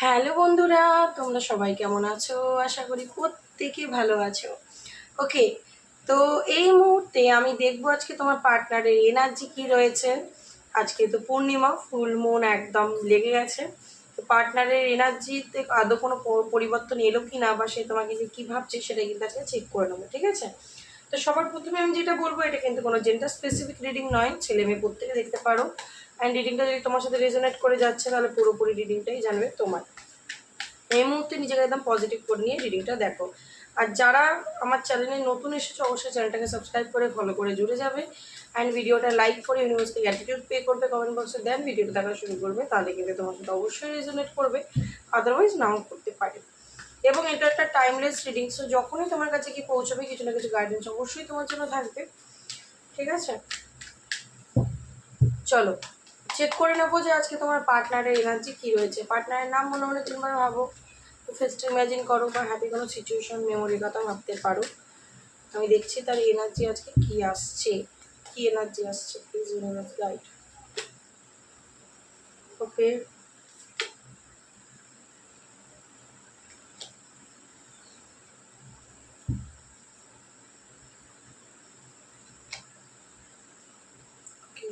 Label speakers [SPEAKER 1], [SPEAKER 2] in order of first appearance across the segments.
[SPEAKER 1] Hello বন্ধুরা, তোমরা সবাই কেমন আছো? আশা করি প্রত্যেকে ভালো আছো। ওকে, তো এই মুহূর্তে আমি দেখবো আজকে তোমার পার্টনারের এনার্জি কি রয়েছে। আজকে তো পূর্ণিমা, ফুল মুন একদম লেগে গেছে। তো পার্টনারের এনার্জিতে আদৌ কোনো পরিবর্তন এলো কি না, বা সে তোমাকে যে কী ভাবছে সেটা কিন্তু আজকে চেক করে নেবো, ঠিক আছে? তো সবার প্রথমে আমি যেটা বলবো, এটা কিন্তু কোনো জেন্ডার স্পেসিফিক রিডিং নয়, ছেলে মেয়ে প্রত্যেকে দেখতে পারো। অ্যান্ড রিডিংটা যদি তোমার সাথে রেজোনেট করে যাচ্ছে তাহলে পুরোপুরি রিডিংটাই জানবে তোমার। এই মুহূর্তে নিজেকে একদম পজিটিভ করে নিয়ে রিডিংটা দেখো। আর যারা আমার চ্যানেলে নতুন এসেছে অবশ্যই চ্যানেলটাকে সাবস্ক্রাইব করে ফলো করে জুড়ে যাবে। অ্যান্ড ভিডিওটা লাইক করে ইউনিভার্সকে অ্যাটিটিউড পে করবে, কমেন্ট বক্সে দেন ভিডিওটা দেখা শুরু করবে, তাহলে কিন্তু তোমার সাথে অবশ্যই রেজোনেট করবে, আদারওয়াইজ নাও করতে পারে। এবং এটা একটা টাইমলেস রিডিং, সো যখনই তোমার কাছে কি পৌঁছবে কিছু না কিছু গাইডেন্স অবশ্যই তোমার জন্য থাকবে, ঠিক আছে? চলো চেক করে নেবো যে আজকে তোমার পার্টনারের এনার্জি কী রয়েছে। পার্টনারের নাম মনে মনে তিনবার ভাবো, ফেসটা ইমাজিন করো, বা হ্যাপি কোনো সিচুয়েশন মেমোরির কথা ভাবতে পারো। আমি দেখছি তার এনার্জি আজকে কী আসছে, কী এনার্জি আসছে, প্লিজ ইউনিভার্স গাইড। ওকে, ওকে,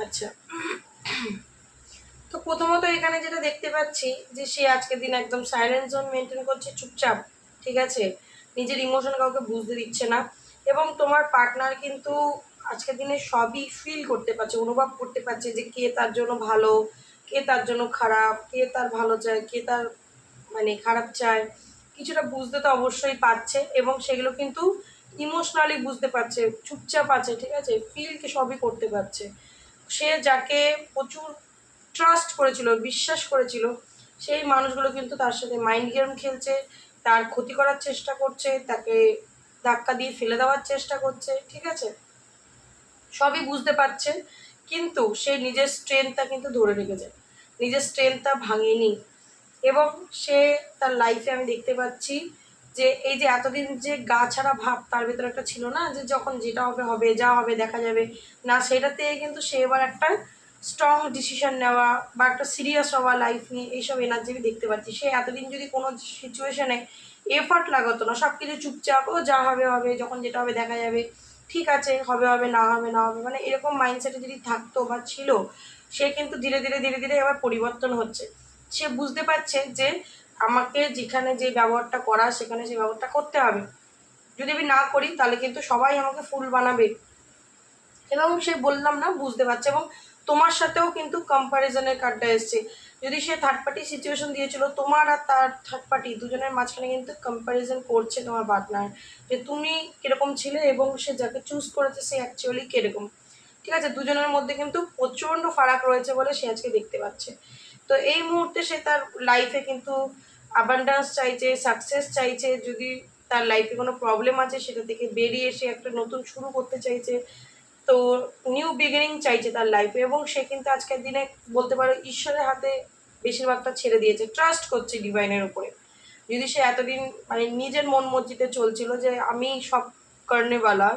[SPEAKER 1] আচ্ছা। তো প্রথমত এখানে যেটা দেখতে পাচ্ছি যে সে আজকের দিন একদম সাইলেন্ট জোন মেনটেন করছে, চুপচাপ, ঠিক আছে? নিজের ইমোশন কাউকে বুঝতে দিচ্ছে না। এবং তোমার পার্টনার কিন্তু আজকের দিনে সবই ফিল করতে পারছে, অনুভব করতে পারছে যে কে তার জন্য ভালো, কে তার জন্য খারাপ, কে তার ভালো চায়, কে তার খারাপ চায়, কিছুটা বুঝতে তো অবশ্যই পারছে। এবং সেগুলো কিন্তু ইমোশনালি বুঝতে পারছে, চুপচাপ আছে, ঠিক আছে? ফিল সবই করতে পারছে। সে যাকে প্রচুর ট্রাস্ট করেছিল, বিশ্বাস করেছিল, সেই মানুষগুলো কিন্তু তার সাথে মাইন্ড গেম খেলছে, তার ক্ষতি করার চেষ্টা করছে, তাকে ধাক্কা দিয়ে ফেলে দেওয়ার চেষ্টা করছে, ঠিক আছে? সবই বুঝতে পারছে, কিন্তু সে নিজের স্ট্রেংথটা কিন্তু ধরে রেখেছে, নিজের স্ট্রেংথটা ভাঙেনি। এবং সে তার লাইফে আমি দেখতে পাচ্ছি যে এই যে এতদিন যে গা ছাড়া ভাব তার ভেতরে একটা ছিল না, যে যখন যেটা হবে হবে, যা হবে দেখা যাবে না, সেটাতে কিন্তু সে এবার একটা স্ট্রং ডিসিশন নেওয়া বা একটা সিরিয়াস হওয়া লাইফ নিয়ে, এইসব এনার্জি আমি দেখতে পাচ্ছি। সে এতদিন যদি কোনো সিচুয়েশনে এফার্ট লাগাতো না, সব কিছু চুপচাপ, ও যা হবে হবে, যখন যেটা হবে দেখা যাবে, ঠিক আছে, হবে হবে, না হবে না হবে, এরকম মাইন্ডসেটে যদি থাকতো বা ছিল, সে কিন্তু ধীরে ধীরে ধীরে ধীরে এবার পরিবর্তন হচ্ছে। সে বুঝতে পারছে যে আমাকে যেখানে যে ব্যবহারটা করা সেখানে সেই ব্যবহারটা করতে হবে, যদি আমি না করি তাহলে কিন্তু সবাই আমাকে ফুল বানাবে। এবং সে বললাম না বুঝতে পারছে। এবং তোমার সাথেও কিন্তু কম্প্যারিজনের কার্ডটা এসছে। যদি সে থার্ড পার্টি সিচুয়েশন দিয়েছিল, তোমার আর তার থার্ড পার্টি দুজনের মাঝখানে কিন্তু কম্প্যারিজন করছে তোমার পার্টনার, যে তুমি কিরকম ছিলে এবং সে যাকে চুজ করেছে সে অ্যাকচুয়ালি কিরকম, ঠিক আছে? দুজনের মধ্যে কিন্তু প্রচণ্ড ফারাক রয়েছে বলে সে আজকে দেখতে পাচ্ছে। তো এই মুহূর্তে সে তার লাইফে কিন্তু অ্যাবান্ডেন্স চাইছে, সাকসেস চাইছে। যদি তার লাইফে কোনো প্রবলেম আছে সেটা থেকে বেরিয়ে সে একটা নতুন শুরু করতে চাইছে, তো নিউ বিগিনিং চাইছে তার লাইফে। এবং সে কিন্তু আজকের দিনে বলতে পারো ঈশ্বরের হাতে বেশিরভাগটা ছেড়ে দিয়েছে, ট্রাস্ট করছে ডিভাইনের উপরে। যদি সে এতদিন নিজের মন মর্জিতে চলছিল যে আমি সব কর্নেওয়ালা,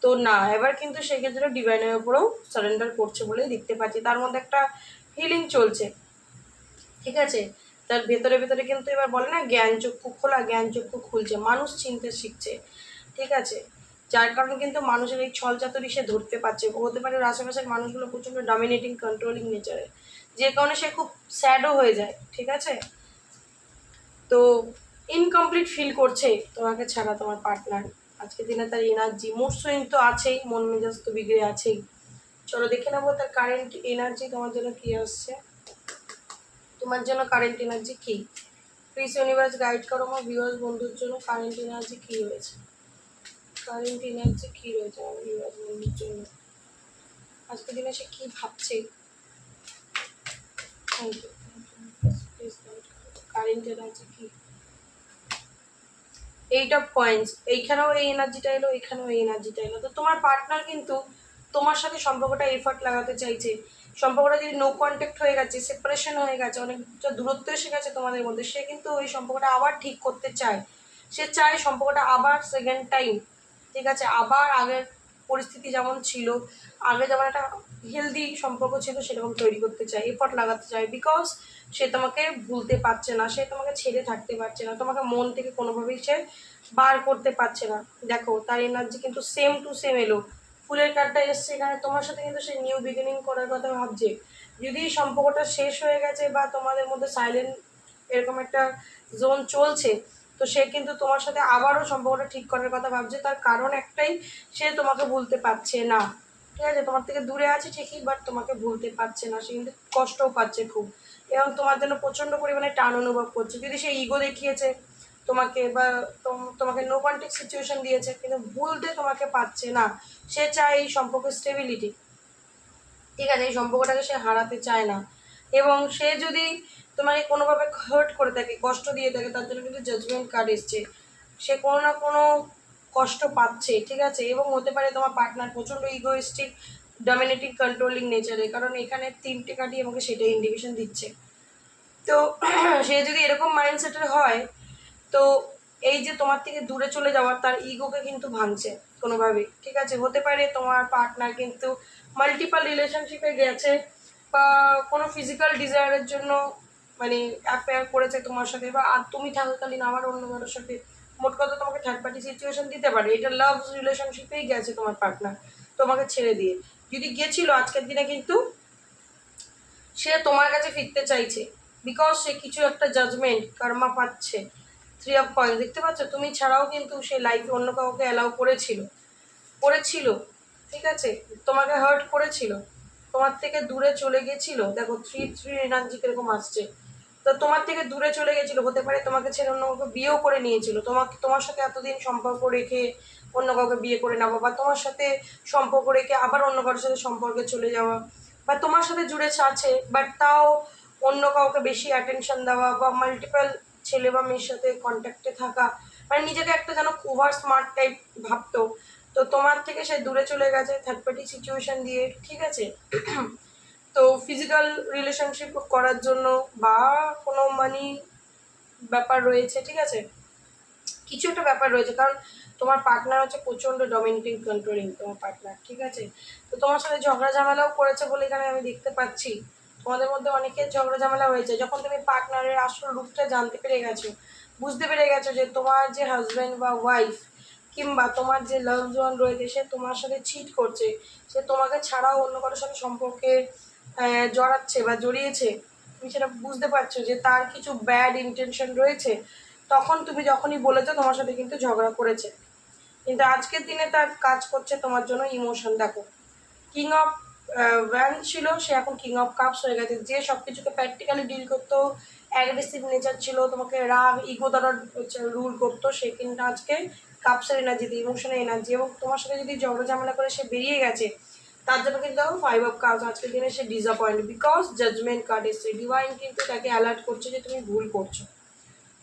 [SPEAKER 1] তো না, এবার কিন্তু সেক্ষেত্রে ডিভাইনের উপরেও সারেন্ডার করছে বলেই দেখতে পাচ্ছি। তার মধ্যে একটা হিলিং চলছে, ঠিক আছে? তার ভেতরে ভেতরে কিন্তু এবার বলে না জ্ঞান চক্ষু খোলা, জ্ঞান চক্ষু খুলছে, মানুষ চিনতে শিখছে, ঠিক আছে? যার কারণে কিন্তু মানুষের এই ছল চাতুরি সে ধরতে পারছে। হতে পারে ওর আশেপাশের মানুষগুলো প্রচণ্ড ডমিনেটিং কন্ট্রোলিং নেচারের, যে কারণে সে খুব স্যাডও হয়ে যায়, ঠিক আছে? তো ইনকমপ্লিট ফিল করছে তোমাকে ছাড়া তোমার পার্টনার। আজকের দিনে তার এনার্জি মুড সুইং তো আছেই, মন মেজাজ তো বিগড়ে আছেই। চলো দেখে নেবো তার কারেন্ট এনার্জি তোমার জন্য কী আসছে। তোমার জন্য কারেন্ট এনার্জি কী? প্লিজ ইউনিভার্স গাইড করো আমার ভিউয়ার্স বন্ধুর জন্য কারেন্ট এনার্জি কী রয়েছে। কারেন্ট এনার্জি কী রয়েছে আমার ভিউয়ার্স বন্ধুর জন্য, আজকের দিনে সে কী ভাবছে। থ্যাংক ইউ, প্লিজ গাইড করো কারেন্ট এনার্জি কী। এইট অফ কয়েন্স, এইখানেও এই এনার্জিটা এলো, এখানেও এই এনার্জিটা এলো। তো তোমার পার্টনার কিন্তু তোমার সাথে সম্পর্কটা এফার্ট লাগাতে চাইছে। সম্পর্কটা যদি নো কন্ট্যাক্ট হয়ে গেছে, সেপারেশন হয়ে গেছে, অনেকটা দূরত্ব এসে গেছে তোমাদের মধ্যে, সে কিন্তু ওই সম্পর্কটা আবার ঠিক করতে চায়। সে চায় সম্পর্কটা আবার সেকেন্ড টাইম, ঠিক আছে, আবার আগের পরিস্থিতি যেমন ছিল, আগে যেমন একটা হেলদি সম্পর্ক ছিল সেরকম তৈরি করতে চায়, এফর্ট লাগাতে চায়, বিকজ সে তোমাকে ভুলতে পারছে না, সে তোমাকে ছেড়ে থাকতে পারছে না, তোমাকে মন থেকে কোনোভাবেই সে বার করতে পারছে না। দেখো তার এনার্জি কিন্তু সেম টু সেম এলো, ফুলের কার্ডটা এসছে এখানে, তোমার সাথে কিন্তু সে নিউ বিগিনিং করার কথা ভাবছে। যদি সম্পর্কটা শেষ হয়ে গেছে বা তোমাদের মধ্যে সাইলেন্ট এরকম একটা জোন চলছে, তো সে কিন্তু তোমার সাথে আবারও সম্পর্কটা ঠিক করার কথা ভাবছে। তার কারণ একটাই, সে তোমাকে ভুলতে পারছে না, ঠিক আছে? তোমার থেকে দূরে আছে ঠিকই, বাট তোমাকে ভুলতে পারছে না, সে কিন্তু কষ্টও পাচ্ছে খুব, এবং তোমার জন্য প্রচণ্ড পরিমাণে টান অনুভব করছে। যদি সে ইগো দেখিয়েছে তোমাকে বা তোমাকে নো কন্ট্যাক্ট সিচুয়েশন দিয়েছে, কিন্তু ভুলতে তোমাকে পারছে না, সে চায় এই সম্পর্কের স্টেবিলিটি, ঠিক আছে? এই সম্পর্কটাকে সে হারাতে চায় না। এবং সে যদি তোমাকে কোনোভাবে হার্ট করে থাকে, কষ্ট দিয়ে থাকে, তার জন্য কিন্তু জাজমেন্ট কার্ড এসছে, সে কোনো না কোনো কষ্ট পাচ্ছে, ঠিক আছে? এবং হতে পারে তোমার পার্টনার প্রচণ্ড ইগোইস্টিক, ডমিনেটিং, কন্ট্রোলিং নেচারে, কারণ এখানে 3টে কার্ডই আমাকে সেটাই ইন্ডিকেশন দিচ্ছে। তো সে যদি এরকম মাইন্ডসেটের হয়, তো এই যে তোমার থেকে দূরে চলে যাওয়ার, তার ইগোকে কিন্তু ভাঙছে কোনোভাবে, ঠিক আছে? হতে পারে তোমার পার্টনার কিন্তু মাল্টিপল রিলেশনশিপে গেছে, বা কোনো ফিজিক্যাল ডিজায়ারের জন্য মানে অ্যাফেয়ার করেছে তোমার সাথে, বা আর তুমি থাকাকালীন আমার অন্য কারোর সাথে, মোট কথা তোমাকে থার্ড পার্টি সিচুয়েশন দিতে পারে। এটা লাভ রিলেশনশিপেই গেছে তোমার পার্টনার তোমাকে ছেড়ে দিয়ে। যদি গেছিলো, আজকের দিনে কিন্তু সে তোমার কাছে ফিরতে চাইছে, বিকজ সে কিছু একটা জাজমেন্ট কর্মা পাচ্ছে। 3 অফ কয়েন্স দেখতে পাচ্ছ, তুমি ছাড়াও কিন্তু সে লাইফে অন্য কাউকে অ্যালাউ করেছিল, ঠিক আছে? তোমাকে হার্ট করেছিল, তোমার থেকে দূরে চলে গেছিল। দেখো 3 এনার্জি কিরকম আসছে। তো তোমার থেকে দূরে চলে গেছিল, হতে পারে তোমাকে ছেড়ে অন্য কাউকে বিয়েও করে নিয়েছিল, তোমার সাথে এতদিন সম্পর্ক রেখে অন্য কাউকে বিয়ে করে নেওয়া, বা তোমার সাথে সম্পর্ক রেখে আবার অন্য কারোর সাথে সম্পর্কে চলে যাওয়া, বা তোমার সাথে জুড়ে আছে বাট তাও অন্য কাউকে বেশি অ্যাটেনশন দেওয়া, বা মাল্টিপল ছেলে বা মেয়ের সাথে কন্ট্যাক্টে থাকা, মানে নিজেকে একটা যেন ওভার স্মার্ট টাইপ ভাবতো। তো তোমার থেকে সে দূরে চলে গেছে থার্ড পার্টি সিচুয়েশন দিয়ে, ঠিক আছে? তো ফিজিক্যাল রিলেশনশিপ করার জন্য, বা কোনো মানি ব্যাপার রয়েছে, ঠিক আছে? কিছু একটা ব্যাপার রয়েছে, কারণ তোমার পার্টনার হচ্ছে প্রচণ্ড ডমিনেটিং, কন্ট্রোলিং তোমার পার্টনার, ঠিক আছে? তো তোমার সাথে ঝগড়া ঝামেলাও করেছে বলে এখানে আমি দেখতে পাচ্ছি। তোমাদের মধ্যে অনেকের ঝগড়া ঝামেলা হয়েছে, যখন তুমি পার্টনারের আসল রূপটা জানতে পেরে গেছো, বুঝতে পেরে গেছো যে তোমার যে হাজব্যান্ড বা ওয়াইফ, কিংবা তোমার যে লাভ ওয়ান রয়েছে, সে তোমার সাথে চিট করছে, সে তোমাকে ছাড়াও অন্য কারোর সাথে সম্পর্কে জড়াচ্ছে বা জড়িয়েছে, তুমি সেটা বুঝতে পারছো যে তার কিছু ব্যাড ইন্টেনশন রয়েছে, তখন তুমি যখনই বলেছো তোমার সাথে কিন্তু ঝগড়া করেছে। কিন্তু আজকের দিনে তার কাজ করছে তোমার জন্য ইমোশন। দেখো কিং অফ ভ্যান ছিল, সে এখন কিং অফ কাপস হয়ে গেছে। যে সব কিছুকে প্র্যাকটিক্যালি ডিল করতো, অ্যাগ্রেসিভ নেচার ছিল, তোমাকে রাগ ইগো দ্বারা রুল করতো, সে কিন্তু আজকে কাপসের এনার্জিতে, ইমোশনের এনার্জি, এবং তোমার সাথে যদি ঝগড়া ঝামেলা করে সে বেরিয়ে গেছে, তার জন্য কিন্তু 5 অফ কাপস আজকের দিনে সে ডিসঅ্যাপয়েন্ট, বিকজ জাজমেন্ট কার্ড এসছে। ডিভাইন কিন্তু তাকে অ্যালার্ট করছে যে তুমি ভুল করছো,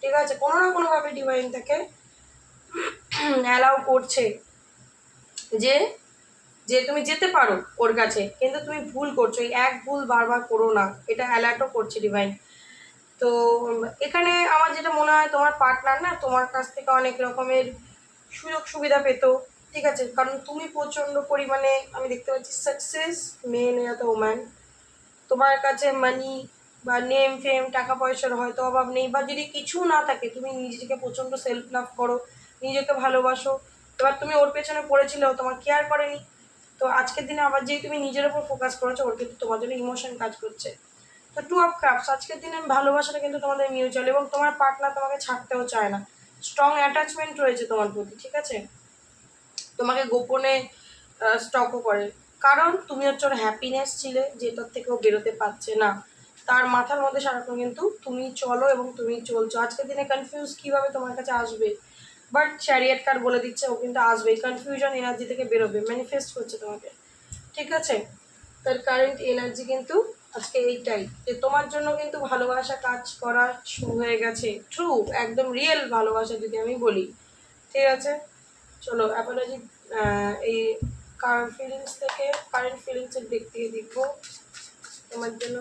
[SPEAKER 1] ঠিক আছে? কোনো না কোনোভাবে ডিভাইন তাকে অ্যালাউ করছে যে যে তুমি যেতে পারো ওর কাছে, কিন্তু তুমি ভুল করছো, এই এক ভুল বারবার করো না, এটা অ্যালার্টও করছে ডিভাইন। তো এখানে আমার যেটা মনে হয়, তোমার পার্টনার না তোমার কাছ থেকে অনেক রকমের সুযোগ সুবিধা পেতো, ঠিক আছে? কারণ তুমি প্রচণ্ড পরিমাণে আমি দেখতে পাচ্ছি সাকসেস মেন তো ওম্যান, তোমার কাছে মানি বা নেম ফেম টাকা পয়সার হয়তো অভাব নেই, বা যদি কিছু না থাকে, তুমি নিজেকে প্রচণ্ড সেলফ লাভ করো, নিজেকে ভালোবাসো, এবার তুমি ওর পেছনে পড়েছিল, তোমার কেয়ার করেনি। তো আজকের দিনে আবার যেই তুমি নিজের উপর ফোকাস করেছো, ওর কিন্তু তোমার জন্য ইমোশন কাজ করছে। তো 2 অফ কাপস আজকের দিনে ভালোবাসাটা কিন্তু তোমাদের মিউচুয়াল, এবং তোমার পার্টনার তোমাকে ছাড়তেও চায় না, স্ট্রং অ্যাটাচমেন্ট রয়েছে তোমার প্রতি, ঠিক আছে? তোমাকে গোপনে স্টকও করে, কারণ তুমি হচ্ছে ওর হ্যাপিনেস ছিলে, যেটার থেকেও বেরোতে পারছে না। তার মাথার মধ্যে সারাক্ষণ কিন্তু তুমি চলো এবং তুমি চলছো। আজকের দিনে কনফিউজ কীভাবে তোমার কাছে আসবে, বাট চ্যারিয়েট কার্ড বলে দিচ্ছে ও কিন্তু আসবে, কনফিউশন এনার্জি থেকে বেরোবে, ম্যানিফেস্ট করছে তোমাকে, ঠিক আছে? তার কারেন্ট এনার্জি কিন্তু আজকে এইটাই, যে তোমার জন্য কিন্তু ভালোবাসা কাজ করা শুরু হয়ে গেছে, ট্রু একদম রিয়েল ভালোবাসা যদি আমি বলি, ঠিক আছে? চলো অ্যাপোলজি এই কারেন্ট ফিলিংসের দিক থেকে দেখবো তোমার জন্য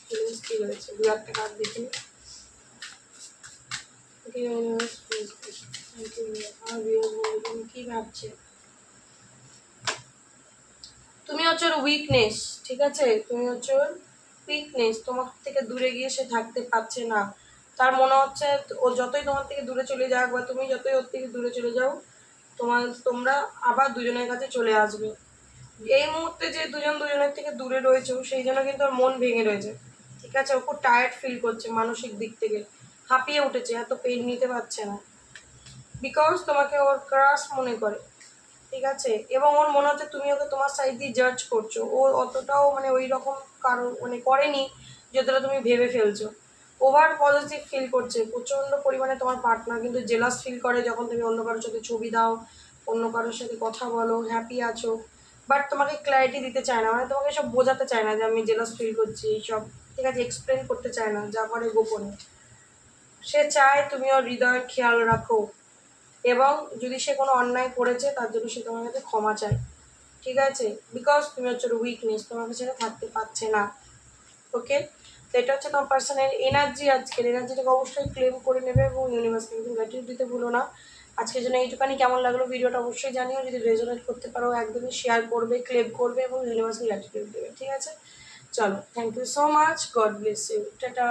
[SPEAKER 1] ফিলিংস কী রয়েছে। 2 একটা কার্ড দেখে নিই। কী ভাবছে হচ্ছে ওর উইকনেস, ঠিক আছে, তুমি হচ্ছে ওর উইকনেস। তোমার থেকে দূরে গিয়ে সে থাকতে পারছে না, তার মনে হচ্ছে ও যতই তোমার থেকে দূরে চলে যাক বা তুমি যতই ওর থেকে দূরে চলে যাও, তোমরা আবার দুজনের কাছে চলে আসবে। এই মুহূর্তে যে দুজন দুজনের থেকে দূরে রয়েছে সেই জন্য কিন্তু ওর মন ভেঙে রয়েছে, ঠিক আছে, ও খুব টায়ার্ড ফিল করছে, মানসিক দিক থেকে হাঁপিয়ে উঠেছে, এত পেন নিতে পারছে না, বিকজ তোমাকে ওর ক্রাশ মনে করে, ঠিক আছে, এবং ওর মনে হচ্ছে তুমি ওকে তোমার সাইড দিয়ে জাজ করছো। ও অতটাও মানে ওই রকম কারণ মানে করেনি যতটা তুমি ভেবে ফেলছো। ওভার পজিটিভ ফিল করছে প্রচণ্ড পরিমাণে। তোমার পার্টনার কিন্তু জেলাস ফিল করে যখন তুমি অন্য কারোর সাথে ছবি দাও, অন্য কারোর সাথে কথা বলো, হ্যাপি আছো, বাট তোমাকে ক্ল্যারিটি দিতে চায় না, মানে তোমাকে সব বোঝাতে চায় না যে আমি জেলাস ফিল করছি এইসব, ঠিক আছে, এক্সপ্লেন করতে চায় না, যা করে গোপনে। সে চায় তুমি ওর হৃদয়ের খেয়াল রাখো, এবং যদি সে কোনো অন্যায় করেছে তার জন্য সে তোমার কাছে ক্ষমা চায়, ঠিক আছে, বিকজ তুমি হচ্ছে উইকনেস, তোমাকে ছেড়ে থাকতে পারছে না। ওকে, তো এটা হচ্ছে তোমার পার্সোনাল এনার্জি। আজকের এনার্জিটাকে অবশ্যই ক্লেম করে নেবে এবং ইউনিভার্সকে কিন্তু গ্র্যাটিটিউড দিতে ভুলো না। আজকের জন্য এইটুখানি। কেমন লাগলো ভিডিওটা অবশ্যই জানিও, যদি রেজোনেট করতে পারো একদমই শেয়ার করবে, ক্লেম করবে এবং ইউনিভার্সকে গ্র্যাটিটিউড দেবে, ঠিক আছে। চলো, thank you so much, God bless you, tata.